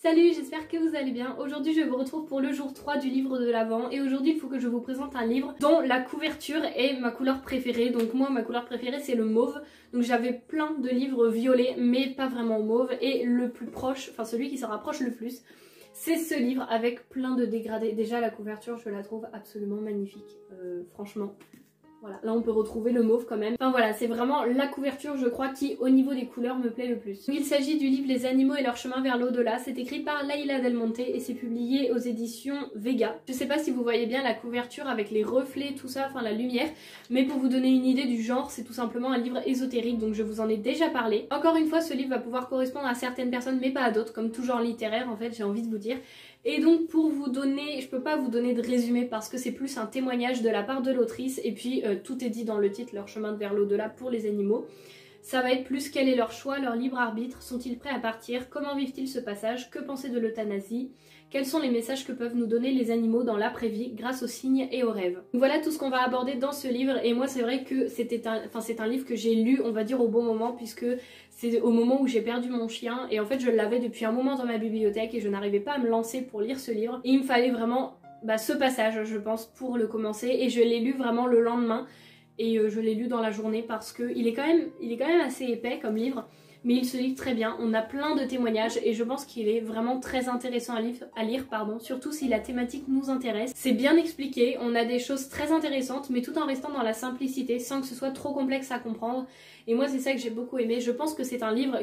Salut, j'espère que vous allez bien. Aujourd'hui je vous retrouve pour le jour 3 du livre de l'Avent et aujourd'hui il faut que je vous présente un livre dont la couverture est ma couleur préférée. Donc moi ma couleur préférée c'est le mauve. Donc j'avais plein de livres violets mais pas vraiment mauve et le plus proche, enfin celui qui se rapproche le plus, c'est ce livre avec plein de dégradés. Déjà la couverture je la trouve absolument magnifique, franchement. Voilà, là on peut retrouver le mauve quand même. Enfin voilà, c'est vraiment la couverture je crois qui au niveau des couleurs me plaît le plus. Il s'agit du livre Les animaux et leur chemin vers l'au-delà. C'est écrit par Leila Del Monte et c'est publié aux éditions Vega. Je sais pas si vous voyez bien la couverture avec les reflets, tout ça, enfin la lumière. Mais pour vous donner une idée du genre, c'est tout simplement un livre ésotérique donc je vous en ai déjà parlé. Encore une fois, ce livre va pouvoir correspondre à certaines personnes mais pas à d'autres, comme tout genre littéraire en fait, j'ai envie de vous dire. Et donc pour vous donner, je peux pas vous donner de résumé parce que c'est plus un témoignage de la part de l'autrice et puis tout est dit dans le titre, leur chemin vers l'au-delà pour les animaux. Ça va être plus quel est leur choix, leur libre arbitre, sont-ils prêts à partir, comment vivent-ils ce passage, que penser de l'euthanasie, quels sont les messages que peuvent nous donner les animaux dans l'après-vie grâce aux signes et aux rêves. Donc voilà tout ce qu'on va aborder dans ce livre et moi c'est vrai que c'est un livre que j'ai lu on va dire au bon moment puisque c'est au moment où j'ai perdu mon chien et en fait je l'avais depuis un moment dans ma bibliothèque et je n'arrivais pas à me lancer pour lire ce livre et il me fallait vraiment ce passage je pense pour le commencer et je l'ai lu vraiment le lendemain et je l'ai lu dans la journée parce que il est quand même assez épais comme livre. Mais il se lit très bien, on a plein de témoignages et je pense qu'il est vraiment très intéressant à lire, surtout si la thématique nous intéresse. C'est bien expliqué, on a des choses très intéressantes mais tout en restant dans la simplicité sans que ce soit trop complexe à comprendre. Et moi c'est ça que j'ai beaucoup aimé, je pense que c'est un livre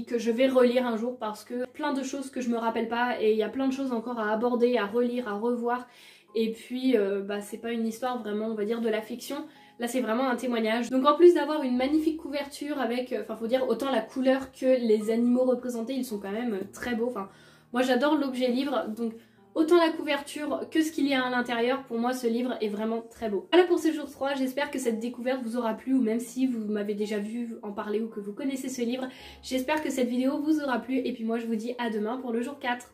que je vais relire un jour parce que plein de choses que je me rappelle pas et il y a plein de choses encore à aborder, à relire, à revoir. Et puis c'est pas une histoire vraiment on va dire de la fiction. Là c'est vraiment un témoignage. Donc en plus d'avoir une magnifique couverture avec, faut dire autant la couleur que les animaux représentés, ils sont quand même très beaux. Enfin, moi j'adore l'objet livre, donc autant la couverture que ce qu'il y a à l'intérieur, pour moi ce livre est vraiment très beau. Voilà pour ce jour 3, j'espère que cette découverte vous aura plu ou même si vous m'avez déjà vu en parler ou que vous connaissez ce livre, j'espère que cette vidéo vous aura plu et puis moi je vous dis à demain pour le jour 4.